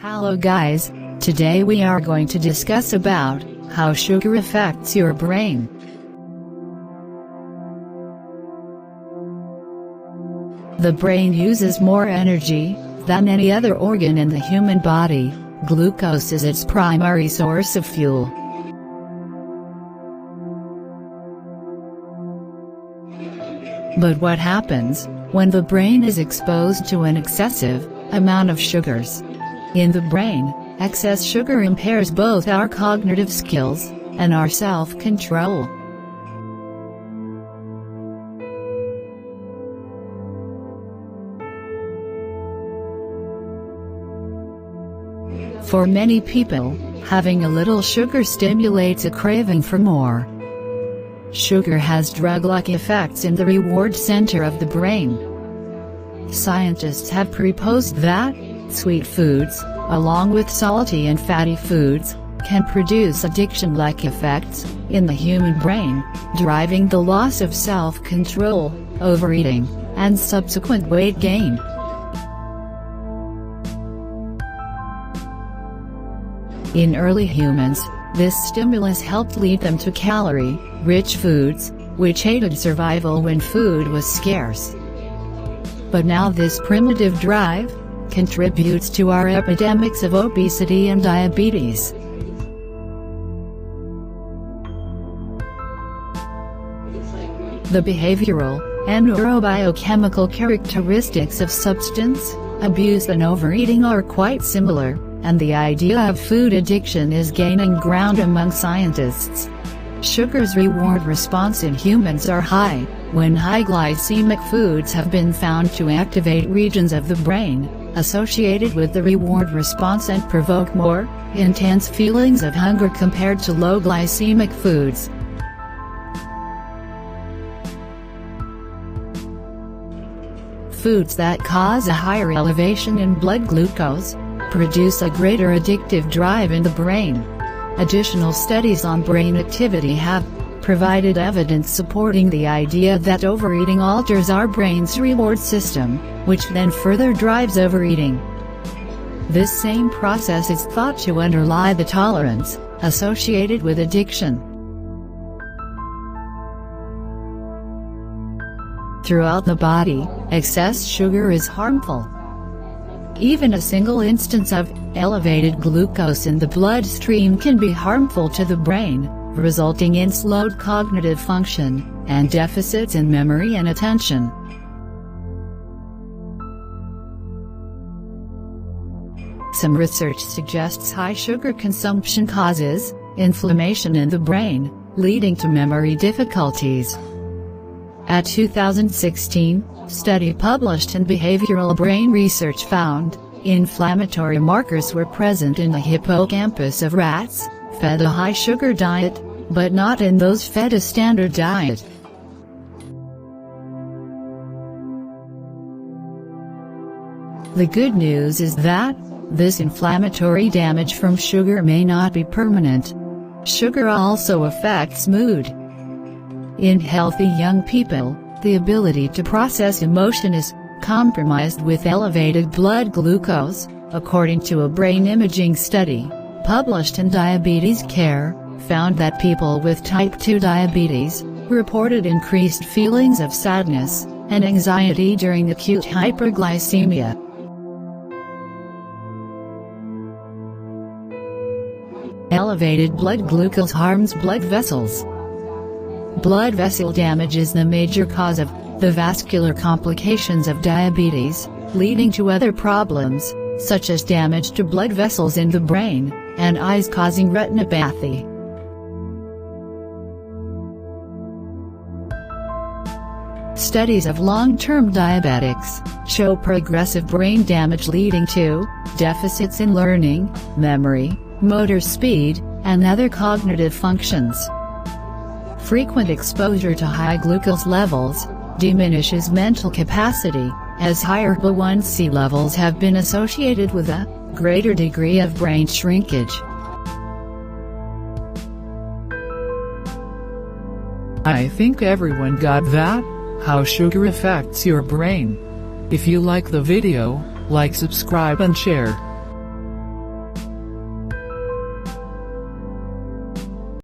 Hello guys, today we are going to discuss about how sugar affects your brain. The brain uses more energy than any other organ in the human body. Glucose is its primary source of fuel. But what happens when the brain is exposed to an excessive amount of sugars? In the brain, excess sugar impairs both our cognitive skills and our self-control. For many people, having a little sugar stimulates a craving for more. Sugar has drug-like effects in the reward center of the brain. Scientists have proposed that sweet foods, along with salty and fatty foods, can produce addiction-like effects in the human brain, driving the loss of self-control, overeating, and subsequent weight gain. In early humans, this stimulus helped lead them to calorie-rich foods, which aided survival when food was scarce. But now this primitive drive contributes to our epidemics of obesity and diabetes. The behavioral and neurobiochemical characteristics of substance abuse and overeating are quite similar, and the idea of food addiction is gaining ground among scientists. Sugar's reward response in humans are high, when high glycemic foods have been found to activate regions of the brain associated with the reward response and provoke more intense feelings of hunger compared to low glycemic foods. Foods that cause a higher elevation in blood glucose produce a greater addictive drive in the brain. Additional studies on brain activity have provided evidence supporting the idea that overeating alters our brain's reward system, which then further drives overeating. This same process is thought to underlie the tolerance associated with addiction. Throughout the body, excess sugar is harmful. Even a single instance of elevated glucose in the bloodstream can be harmful to the brain, resulting in slowed cognitive function and deficits in memory and attention. Some research suggests high sugar consumption causes inflammation in the brain, leading to memory difficulties. A 2016 study published in Behavioral Brain Research found inflammatory markers were present in the hippocampus of rats fed a high-sugar diet, but not in those fed a standard diet. The good news is that this inflammatory damage from sugar may not be permanent. Sugar also affects mood. In healthy young people, the ability to process emotion is compromised with elevated blood glucose, according to a brain imaging study published in Diabetes Care, found that people with type 2 diabetes reported increased feelings of sadness and anxiety during acute hyperglycemia. Elevated blood glucose harms blood vessels. Blood vessel damage is the major cause of the vascular complications of diabetes, leading to other problems, such as damage to blood vessels in the brain and eyes, causing retinopathy. Studies of long-term diabetics show progressive brain damage leading to deficits in learning, memory, motor speed, and other cognitive functions. Frequent exposure to high glucose levels diminishes mental capacity, as higher HbA1c levels have been associated with a greater degree of brain shrinkage. I think everyone got that, how sugar affects your brain. If you like the video, like, subscribe and share.